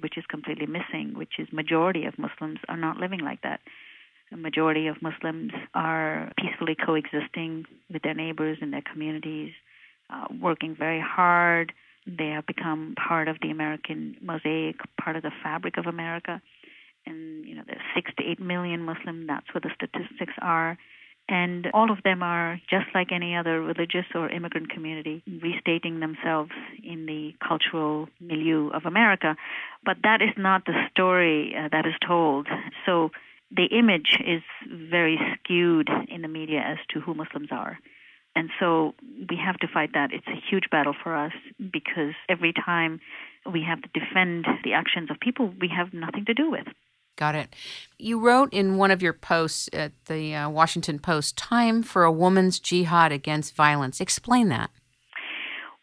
which is completely missing, which is majority of Muslims are not living like that. The majority of Muslims are peacefully coexisting with their neighbors in their communities, working very hard. They have become part of the American mosaic, part of the fabric of America. And, there's 6 to 8 million Muslims. That's what the statistics are. And all of them are, just like any other religious or immigrant community, restating themselves in the cultural milieu of America. But that is not the story that is told. So the image is very skewed in the media as to who Muslims are. And so we have to fight that. It's a huge battle for us because every time we have to defend the actions of people we have nothing to do with. Got it. You wrote in one of your posts at the Washington Post, "Time for a woman's jihad against violence." Explain that.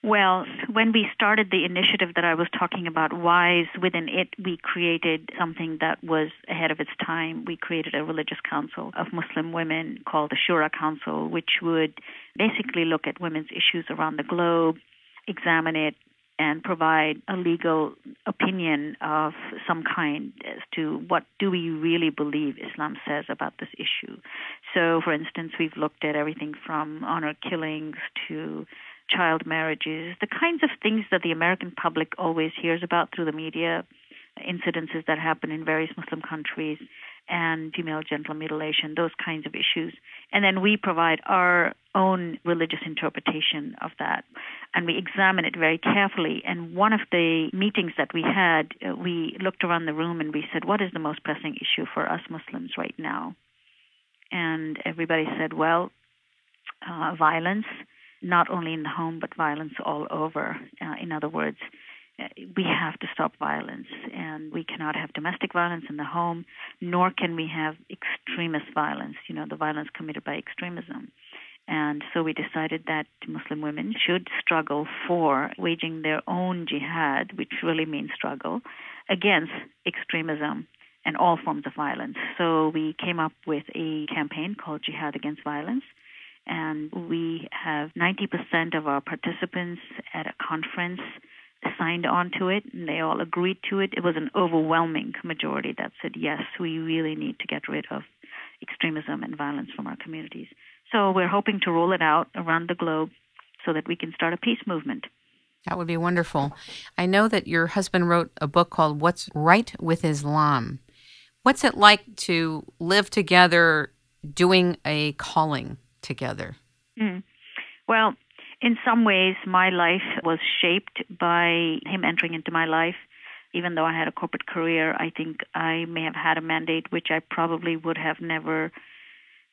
Well, when we started the initiative that I was talking about, WISE, within it we created something that was ahead of its time. We created a religious council of Muslim women called the Shura Council, which would basically look at women's issues around the globe, examine it, and provide a legal opinion of some kind as to what do we really believe Islam says about this issue. So, for instance, we've looked at everything from honor killings to child marriages, the kinds of things that the American public always hears about through the media, incidences that happen in various Muslim countries, and female genital mutilation, those kinds of issues. And then we provide our own religious interpretation of that, and we examine it very carefully. And one of the meetings that we had, we looked around the room and we said, what is the most pressing issue for us Muslims right now? And everybody said, well, violence, not only in the home, but violence all over. In other words, we have to stop violence, and we cannot have domestic violence in the home, nor can we have extremist violence, the violence committed by extremism. And so we decided that Muslim women should struggle for waging their own jihad, which really means struggle, against extremism and all forms of violence. So we came up with a campaign called Jihad Against Violence, and we have 90% of our participants at a conference signed on to it, and they all agreed to it. It was an overwhelming majority that said, yes, we really need to get rid of extremism and violence from our communities. So we're hoping to roll it out around the globe so that we can start a peace movement. That would be wonderful. I know that your husband wrote a book called What's Right with Islam. What's it like to live together doing a calling together? Well, in some ways, my life was shaped by him entering into my life. Even though I had a corporate career, I think I may have had a mandate which I probably would have never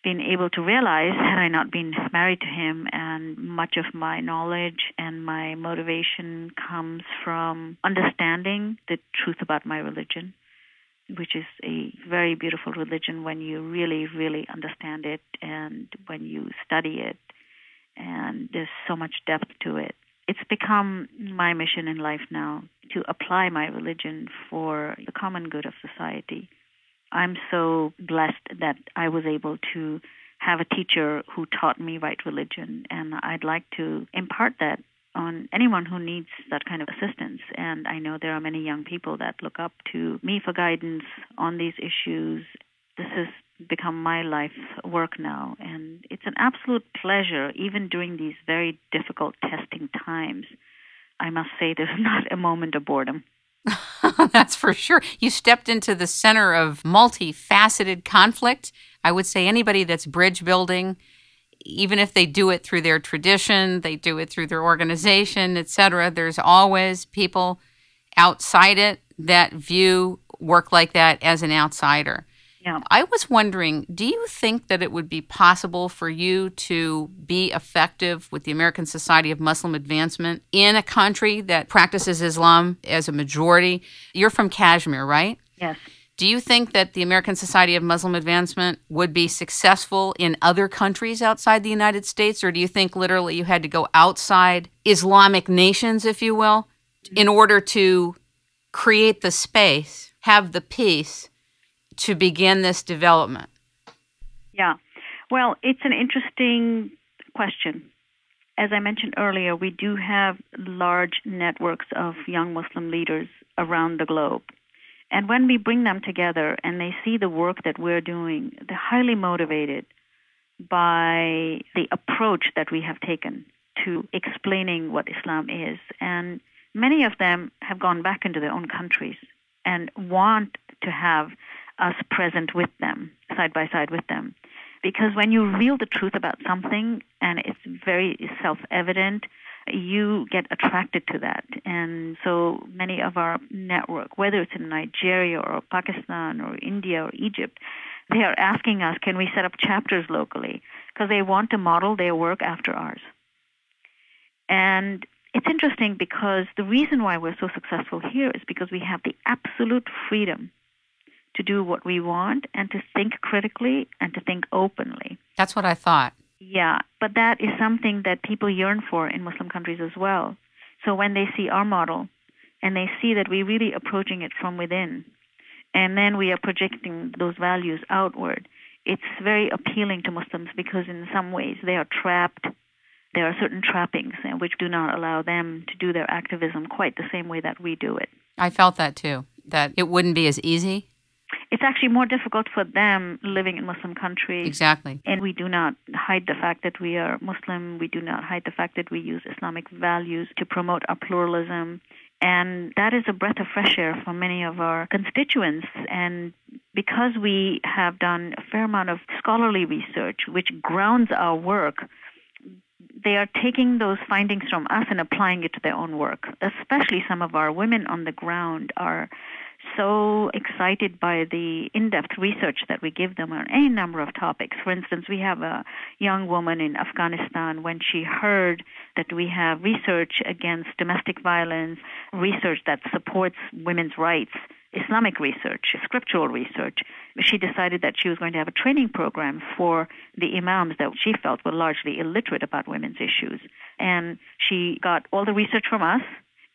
been able to realize had I not been married to him. And much of my knowledge and my motivation comes from understanding the truth about my religion, which is a very beautiful religion when you really, really understand it and when you study it. And there's so much depth to it. It's become my mission in life now to apply my religion for the common good of society. I'm so blessed that I was able to have a teacher who taught me right religion, and I'd like to impart that on anyone who needs that kind of assistance. And I know there are many young people that look up to me for guidance on these issues. This has become my life work now, and it's an absolute pleasure, even during these very difficult testing times. I must say there's not a moment of boredom. That's for sure. You stepped into the center of multifaceted conflict. I would say anybody that's bridge building, even if they do it through their tradition, they do it through their organization, etc., there's always people outside it that view work like that as an outsider. Yeah. I was wondering, do you think that it would be possible for you to be effective with the American Society of Muslim Advancement in a country that practices Islam as a majority? You're from Kashmir, right? Yes. Do you think that the American Society of Muslim Advancement would be successful in other countries outside the United States? Or do you think literally you had to go outside Islamic nations, if you will, in order to create the space, have the peace to begin this development? Yeah. Well, it's an interesting question. as I mentioned earlier, we do have large networks of young Muslim leaders around the globe. And when we bring them together and they see the work that we're doing, they're highly motivated by the approach that we have taken to explaining what Islam is. And many of them have gone back into their own countries and want to have us present with them, side by side with them. Because when you reveal the truth about something and it's very self-evident, you get attracted to that. And so many of our network, whether it's in Nigeria or Pakistan or India or Egypt, they are asking us, can we set up chapters locally? Because they want to model their work after ours. And it's interesting because the reason why we're so successful here is because we have the absolute freedom to do what we want and to think critically and to think openly. That's what I thought. Yeah, but that is something that people yearn for in Muslim countries as well. So when they see our model and they see that we're really approaching it from within, and then we are projecting those values outward, it's very appealing to Muslims because in some ways they are trapped. There are certain trappings which do not allow them to do their activism quite the same way that we do it. I felt that too, that it wouldn't be as easy. It's actually more difficult for them living in Muslim countries. Exactly. And we do not hide the fact that we are Muslim. We do not hide the fact that we use Islamic values to promote our pluralism. And that is a breath of fresh air for many of our constituents. And because we have done a fair amount of scholarly research, which grounds our work, they are taking those findings from us and applying it to their own work. Especially some of our women on the ground are so excited by the in-depth research that we give them on any number of topics. For instance, we have a young woman in Afghanistan, when she heard that we have research against domestic violence, research that supports women's rights, Islamic research, scriptural research, she decided that she was going to have a training program for the imams that she felt were largely illiterate about women's issues. And she got all the research from us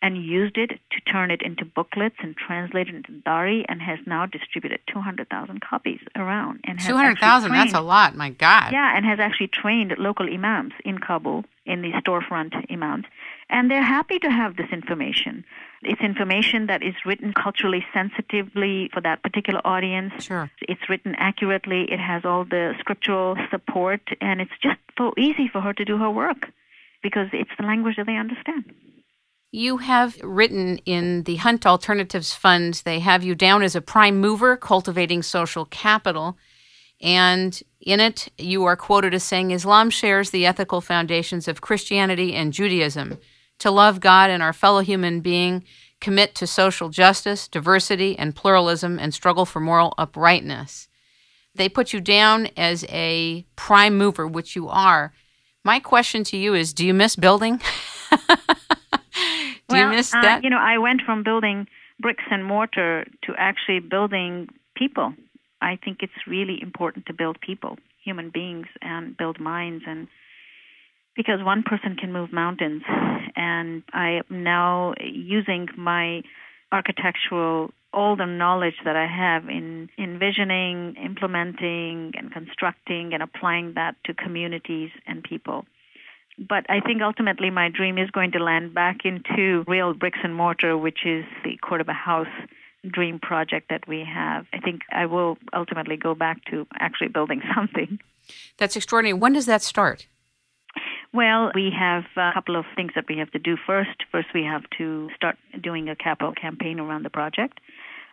and used it to turn it into booklets and translate it into Dari, and has now distributed 200,000 copies around. 200,000, that's a lot, my God. Yeah, and has actually trained local imams in Kabul, in the storefront imams, and they're happy to have this information. It's information that is written culturally sensitively for that particular audience. Sure. It's written accurately. It has all the scriptural support, and it's just so easy for her to do her work because it's the language that they understand. You have written in the Hunt Alternatives Fund, they have you down as a prime mover cultivating social capital. And in it, you are quoted as saying, Islam shares the ethical foundations of Christianity and Judaism. To love God and our fellow human being, commit to social justice, diversity, and pluralism, and struggle for moral uprightness. They put you down as a prime mover, which you are. My question to you is, do you miss building? Do you miss that? I went from building bricks and mortar to actually building people. I think it's really important to build people, human beings, and build minds. And because one person can move mountains. And I am now using my architectural, all the knowledge that I have in envisioning, implementing, and constructing, and applying that to communities and people. But I think ultimately my dream is going to land back into real bricks and mortar, which is the Cordoba House dream project that we have. I think I will ultimately go back to actually building something. That's extraordinary. When does that start? Well, we have a couple of things that we have to do first. First, we have to start doing a capital campaign around the project.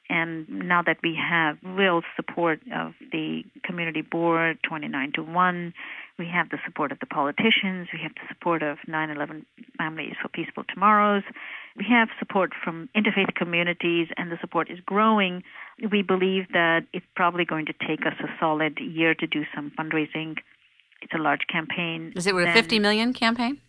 And now that we have real support of the community board, 29-1, we have the support of the politicians, we have the support of 9/11 Families for Peaceful Tomorrows, we have support from interfaith communities, and the support is growing. We believe that it's probably going to take us a solid year to do some fundraising. It's a large campaign. Is it a $50 million campaign?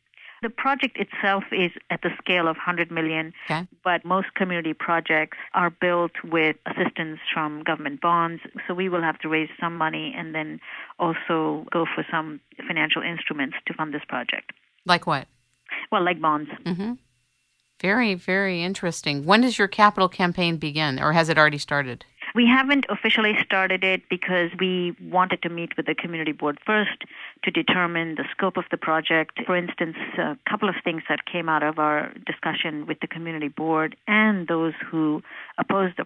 The project itself is at the scale of $100 million, okay. But most community projects are built with assistance from government bonds. So we will have to raise some money and then also go for some financial instruments to fund this project. Like what? Well, like bonds. Mm-hmm. Very, very interesting. When does your capital campaign begin, or has it already started? We haven't officially started it because we wanted to meet with the community board first to determine the scope of the project. For instance, a couple of things that came out of our discussion with the community board and those who opposed the